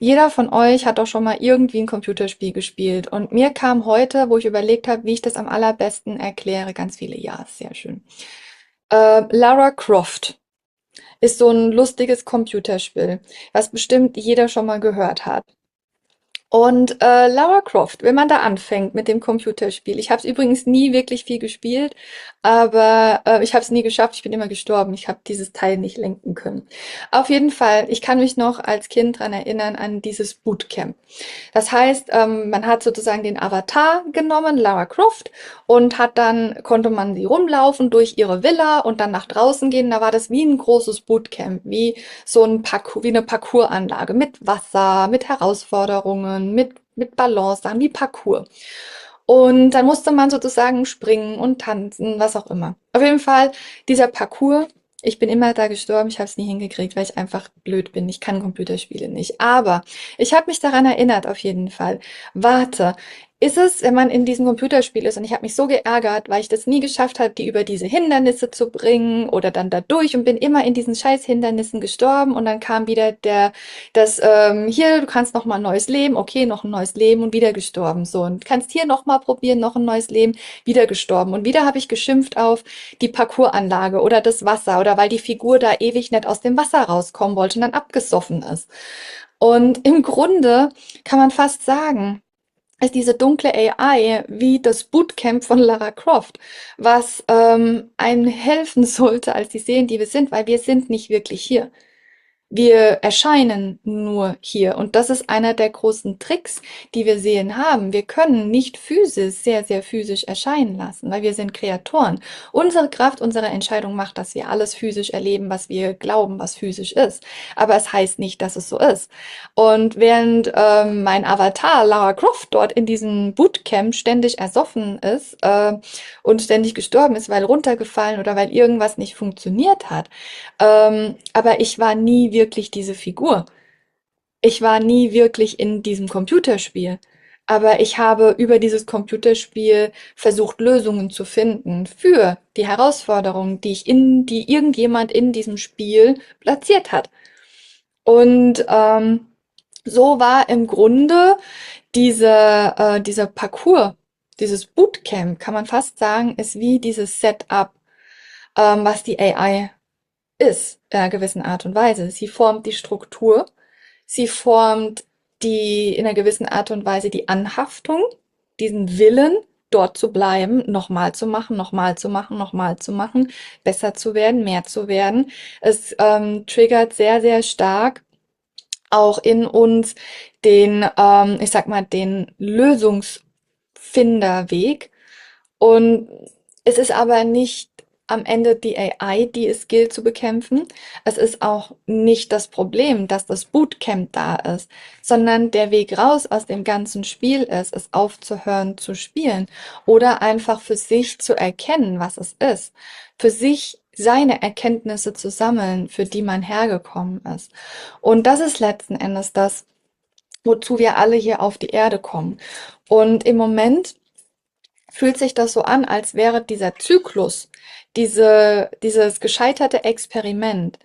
Jeder von euch hat doch schon mal irgendwie ein Computerspiel gespielt. Und mir kam heute, wo ich überlegt habe, wie ich das am allerbesten erkläre, ganz viele Ja's, sehr schön. Lara Croft ist so ein lustiges Computerspiel, was bestimmt jeder schon mal gehört hat. Und Lara Croft, wenn man da anfängt mit dem Computerspiel. Ich habe es übrigens nie wirklich viel gespielt, aber ich habe es nie geschafft. Ich bin immer gestorben. Ich habe dieses Teil nicht lenken können. Auf jeden Fall, ich kann mich noch als Kind dran erinnern an dieses Bootcamp. Das heißt, man hat sozusagen den Avatar genommen, Lara Croft, und konnte man sie rumlaufen durch ihre Villa und dann nach draußen gehen. Da war das wie ein großes Bootcamp, wie so ein Parcours, wie eine Parcoursanlage mit Wasser, mit Herausforderungen, mit Balance, dann wie Parcours. Und dann musste man sozusagen springen und tanzen, was auch immer. Auf jeden Fall, dieser Parcours, ich bin immer da gestorben, ich habe es nie hingekriegt, weil ich einfach blöd bin. Ich kann Computerspiele nicht. Aber ich habe mich daran erinnert, auf jeden Fall. Warte, ist es, wenn man in diesem Computerspiel ist, und ich habe mich so geärgert, weil ich das nie geschafft habe, die über diese Hindernisse zu bringen oder dann da durch und bin immer in diesen scheiß Hindernissen gestorben und dann kam wieder hier, du kannst noch mal ein neues Leben, okay, noch ein neues Leben und wieder gestorben, so, und kannst hier noch mal probieren, noch ein neues Leben, wieder gestorben und wieder habe ich geschimpft auf die Parcouranlage oder das Wasser oder weil die Figur da ewig nicht aus dem Wasser rauskommen wollte und dann abgesoffen ist. Und im Grunde kann man fast sagen, ist diese dunkle AI wie das Bootcamp von Lara Croft, was einem helfen sollte als die Seelen, die wir sind, weil wir sind nicht wirklich hier. Wir erscheinen nur hier. Und das ist einer der großen Tricks, die wir sehen haben. Wir können nicht physisch, sehr, sehr physisch erscheinen lassen, weil wir sind Kreatoren. Unsere Kraft, unsere Entscheidung macht, dass wir alles physisch erleben, was wir glauben, was physisch ist. Aber es heißt nicht, dass es so ist. Und während mein Avatar Lara Croft dort in diesem Bootcamp ständig ersoffen ist und ständig gestorben ist, weil runtergefallen oder weil irgendwas nicht funktioniert hat, aber ich war nie wirklich diese Figur. Ich war nie wirklich in diesem Computerspiel. Aber ich habe über dieses Computerspiel versucht, Lösungen zu finden für die Herausforderungen, die irgendjemand in diesem Spiel platziert hat. Und so war im Grunde dieser Parcours, dieses Bootcamp, kann man fast sagen, ist wie dieses Setup, was die AI ist, in einer gewissen Art und Weise. Sie formt die Struktur, sie formt in einer gewissen Art und Weise die Anhaftung, diesen Willen, dort zu bleiben, nochmal zu machen, nochmal zu machen, nochmal zu machen, besser zu werden, mehr zu werden. Es triggert sehr, sehr stark auch in uns ich sag mal, den Lösungsfinderweg. Und es ist aber nicht am Ende die AI, die es gilt zu bekämpfen. Es ist auch nicht das Problem, dass das Bootcamp da ist, sondern der Weg raus aus dem ganzen Spiel ist, es aufzuhören zu spielen oder einfach für sich zu erkennen, was es ist, für sich seine Erkenntnisse zu sammeln, für die man hergekommen ist. Und das ist letzten Endes das, wozu wir alle hier auf die Erde kommen. Und im Moment fühlt sich das so an, als wäre dieser Zyklus, dieses gescheiterte Experiment,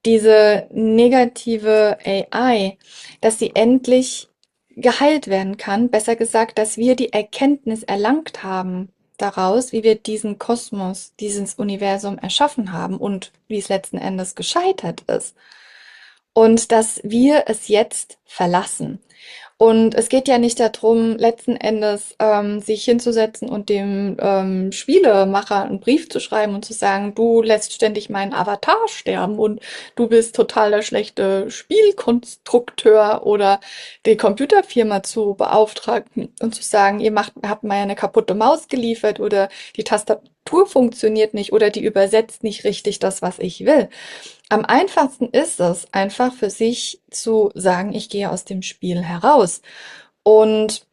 diese negative AI, dass sie endlich geheilt werden kann. Besser gesagt, dass wir die Erkenntnis erlangt haben daraus, wie wir diesen Kosmos, dieses Universum erschaffen haben und wie es letzten Endes gescheitert ist. Und dass wir es jetzt verlassen. Und es geht ja nicht darum, letzten Endes sich hinzusetzen und dem Spielemacher einen Brief zu schreiben und zu sagen, du lässt ständig meinen Avatar sterben und du bist total der schlechte Spielkonstrukteur oder die Computerfirma zu beauftragen und zu sagen, habt mir eine kaputte Maus geliefert oder die Tastatur funktioniert nicht oder die übersetzt nicht richtig das, was ich will. Am einfachsten ist es, einfach für sich zu sagen, ich gehe aus dem Spiel heraus. Und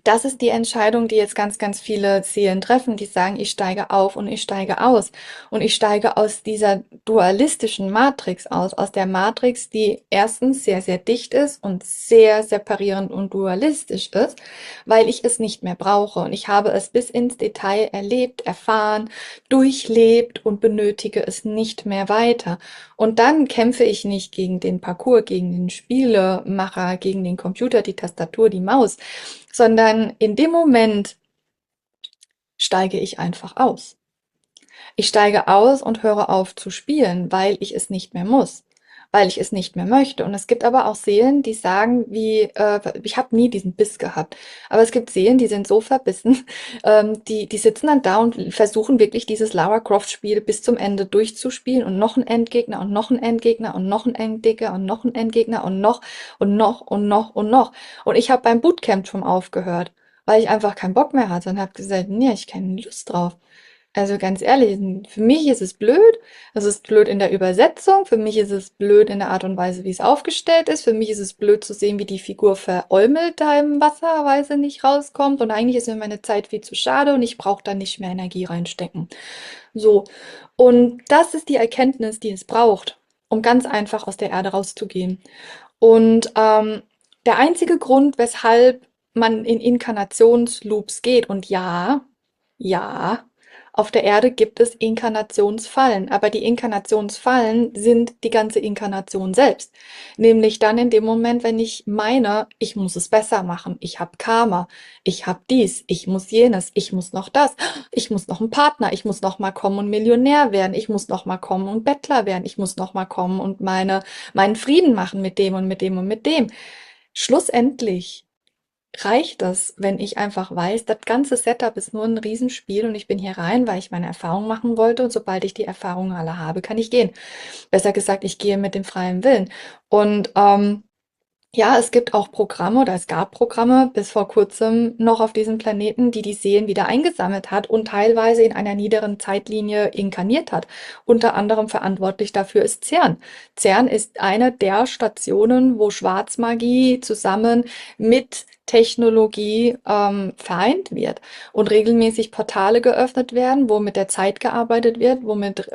Das ist die Entscheidung, die jetzt ganz, ganz viele Seelen treffen, die sagen, ich steige auf und ich steige aus. Und ich steige aus dieser dualistischen Matrix aus der Matrix, die erstens sehr, sehr dicht ist und sehr separierend und dualistisch ist, weil ich es nicht mehr brauche. Und ich habe es bis ins Detail erlebt, erfahren, durchlebt und benötige es nicht mehr weiter. Und dann kämpfe ich nicht gegen den Parcours, gegen den Spielemacher, gegen den Computer, die Tastatur, die Maus, sondern in dem Moment steige ich einfach aus. Ich steige aus und höre auf zu spielen, weil ich es nicht mehr muss, weil ich es nicht mehr möchte. Und es gibt aber auch Seelen, die sagen, ich habe nie diesen Biss gehabt, aber es gibt Seelen, die sind so verbissen, die sitzen dann da und versuchen wirklich dieses Lara Croft Spiel bis zum Ende durchzuspielen und noch ein Endgegner und noch ein Endgegner und noch ein Endgegner und noch ein Endgegner und noch und noch und noch und noch. Und ich habe beim Bootcamp schon aufgehört, weil ich einfach keinen Bock mehr hatte und habe gesagt, nee, ich keine Lust drauf. Also ganz ehrlich, für mich ist es blöd. Es ist blöd in der Übersetzung. Für mich ist es blöd in der Art und Weise, wie es aufgestellt ist. Für mich ist es blöd zu sehen, wie die Figur veräumelt da im Wasser, weil sie nicht rauskommt. Und eigentlich ist mir meine Zeit viel zu schade und ich brauche da nicht mehr Energie reinstecken. So. Und das ist die Erkenntnis, die es braucht, um ganz einfach aus der Erde rauszugehen. Und der einzige Grund, weshalb man in Inkarnationsloops geht, und ja, ja, auf der Erde gibt es Inkarnationsfallen, aber die Inkarnationsfallen sind die ganze Inkarnation selbst. Nämlich dann in dem Moment, wenn ich meine, ich muss es besser machen, ich habe Karma, ich habe dies, ich muss jenes, ich muss noch das, ich muss noch einen Partner, ich muss noch mal kommen und Millionär werden, ich muss noch mal kommen und Bettler werden, ich muss noch mal kommen und meinen Frieden machen mit dem und mit dem und mit dem. Schlussendlich reicht das, wenn ich einfach weiß, das ganze Setup ist nur ein Riesenspiel und ich bin hier rein, weil ich meine Erfahrung machen wollte und sobald ich die Erfahrungen alle habe, kann ich gehen. Besser gesagt, ich gehe mit dem freien Willen. Und ja, es gibt auch Programme oder es gab Programme bis vor kurzem noch auf diesem Planeten, die die Seelen wieder eingesammelt hat und teilweise in einer niederen Zeitlinie inkarniert hat. Unter anderem verantwortlich dafür ist CERN. CERN ist eine der Stationen, wo Schwarzmagie zusammen mit Technologie vereint wird und regelmäßig Portale geöffnet werden, wo mit der Zeit gearbeitet wird, wo mit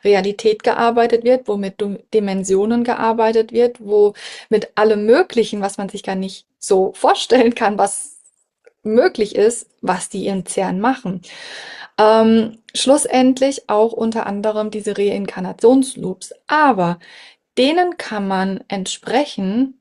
Realität gearbeitet wird, wo mit Dimensionen gearbeitet wird, wo mit allem Möglichen, was man sich gar nicht so vorstellen kann, was möglich ist, was die in CERN machen. Schlussendlich auch unter anderem diese Reinkarnationsloops. Aber denen kann man entsprechen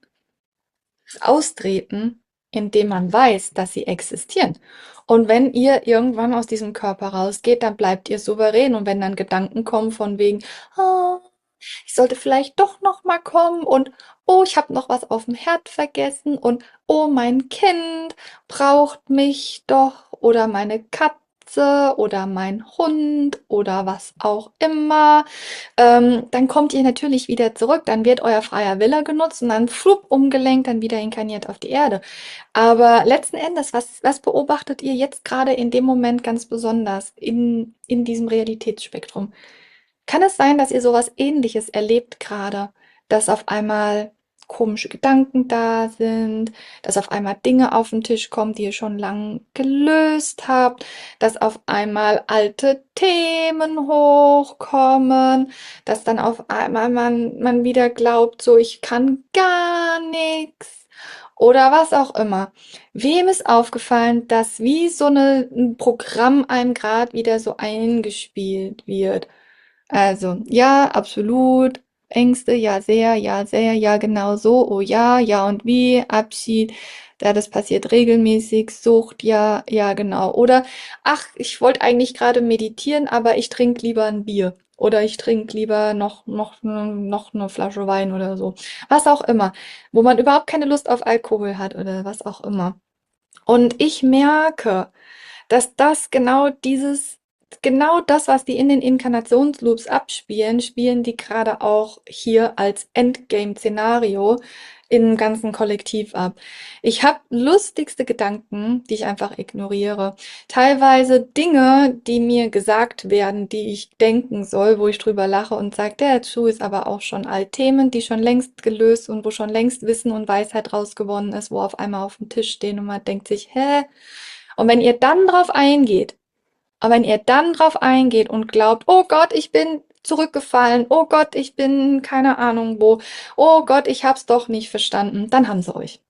austreten, indem man weiß, dass sie existieren. Und wenn ihr irgendwann aus diesem Körper rausgeht, dann bleibt ihr souverän. Und wenn dann Gedanken kommen von wegen, oh, ich sollte vielleicht doch noch mal kommen und oh, ich habe noch was auf dem Herd vergessen und oh, mein Kind braucht mich doch oder meine Katze oder mein Hund oder was auch immer, dann kommt ihr natürlich wieder zurück, dann wird euer freier Wille genutzt und dann flupp umgelenkt, dann wieder inkarniert auf die Erde. Aber letzten Endes, was beobachtet ihr jetzt gerade in dem Moment ganz besonders in diesem Realitätsspektrum? Kann es sein, dass ihr sowas Ähnliches erlebt gerade, dass auf einmal komische Gedanken da sind, dass auf einmal Dinge auf den Tisch kommen, die ihr schon lang gelöst habt, dass auf einmal alte Themen hochkommen, dass dann auf einmal man wieder glaubt, so ich kann gar nichts oder was auch immer. Wem ist aufgefallen, dass wie so ein Programm einem gerade wieder so eingespielt wird? Also, ja, absolut. Ängste, ja, sehr, ja, genau so. Oh ja, ja und wie, Abschied. Ja, das passiert regelmäßig. Sucht, ja, ja, genau. Oder, ach, ich wollte eigentlich gerade meditieren, aber ich trinke lieber ein Bier. Oder ich trinke lieber noch eine Flasche Wein oder so. Was auch immer. Wo man überhaupt keine Lust auf Alkohol hat oder was auch immer. Und ich merke, dass das genau das, was die in den Inkarnationsloops abspielen, spielen die gerade auch hier als Endgame-Szenario im ganzen Kollektiv ab. Ich habe lustigste Gedanken, die ich einfach ignoriere. Teilweise Dinge, die mir gesagt werden, die ich denken soll, wo ich drüber lache und sage, der Schuh ist aber auch schon alt. Themen, die schon längst gelöst und wo schon längst Wissen und Weisheit rausgewonnen ist, wo auf einmal auf dem Tisch stehen und man denkt sich, hä? Und wenn ihr dann drauf eingeht, aber wenn ihr dann drauf eingeht und glaubt, oh Gott, ich bin zurückgefallen, oh Gott, ich bin keine Ahnung wo, oh Gott, ich hab's doch nicht verstanden, dann haben sie euch.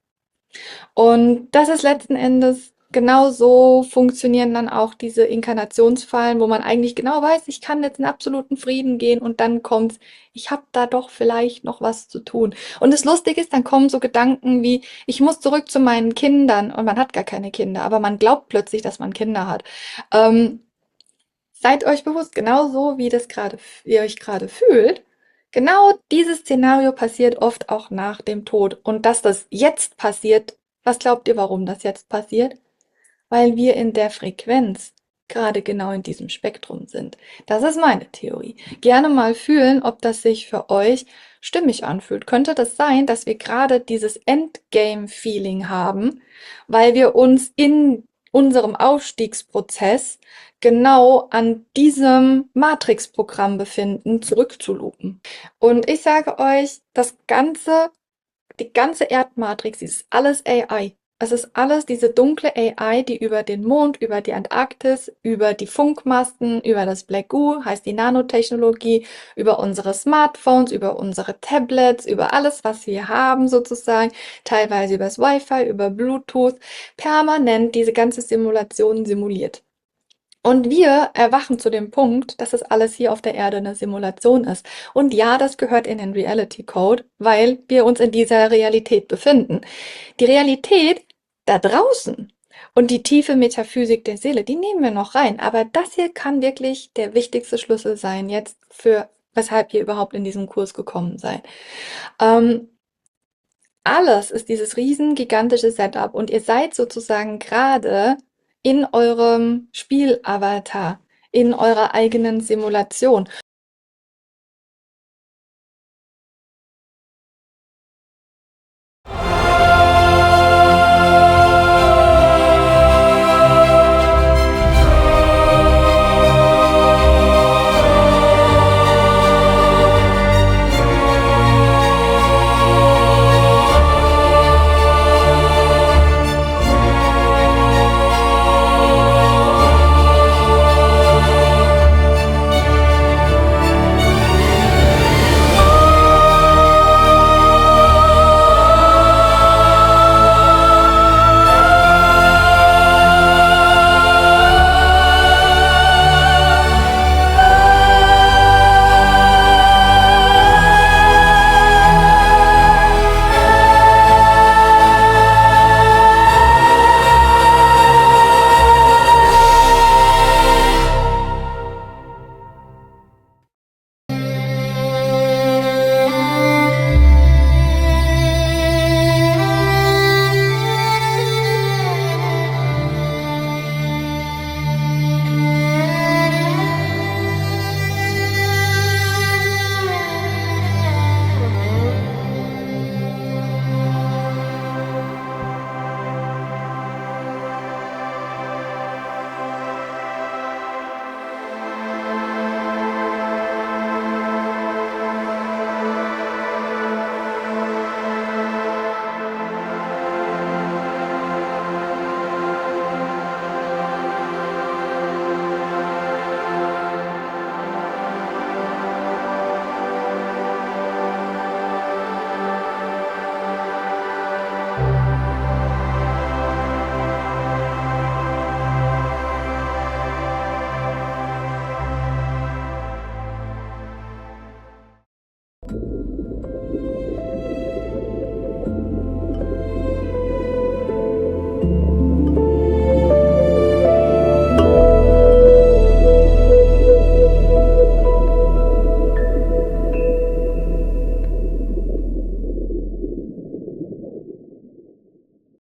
Und das ist letzten Endes genau so funktionieren dann auch diese Inkarnationsfallen, wo man eigentlich genau weiß, ich kann jetzt in absoluten Frieden gehen und dann kommt's, ich habe da doch vielleicht noch was zu tun. Und das Lustige ist, dann kommen so Gedanken wie, ich muss zurück zu meinen Kindern und man hat gar keine Kinder, aber man glaubt plötzlich, dass man Kinder hat. Ähm, Seid euch bewusst, genau so wie das gerade, ihr euch gerade fühlt, genau dieses Szenario passiert oft auch nach dem Tod. Und dass das jetzt passiert, was glaubt ihr, warum das jetzt passiert? Weil wir in der Frequenz gerade genau in diesem Spektrum sind. Das ist meine Theorie. Gerne mal fühlen, ob das sich für euch stimmig anfühlt. Könnte das sein, dass wir gerade dieses Endgame-Feeling haben, weil wir uns in unserem Aufstiegsprozess genau an diesem Matrix-Programm befinden, zurückzulupen? Und ich sage euch, die ganze Erdmatrix, ist alles AI. Es ist alles diese dunkle AI, die über den Mond, über die Antarktis, über die Funkmasten, über das Black Goo, heißt die Nanotechnologie, über unsere Smartphones, über unsere Tablets, über alles, was wir haben sozusagen, teilweise übers Wi-Fi, über Bluetooth, permanent diese ganze Simulation simuliert. Und wir erwachen zu dem Punkt, dass es alles hier auf der Erde eine Simulation ist. Und ja, das gehört in den Reality Code, weil wir uns in dieser Realität befinden. Die Realität da draußen und die tiefe Metaphysik der Seele, die nehmen wir noch rein. Aber das hier kann wirklich der wichtigste Schlüssel sein, jetzt für weshalb ihr überhaupt in diesen Kurs gekommen seid. Ähm, Alles ist dieses riesen gigantische Setup und ihr seid sozusagen gerade in eurem Spielavatar, in eurer eigenen Simulation.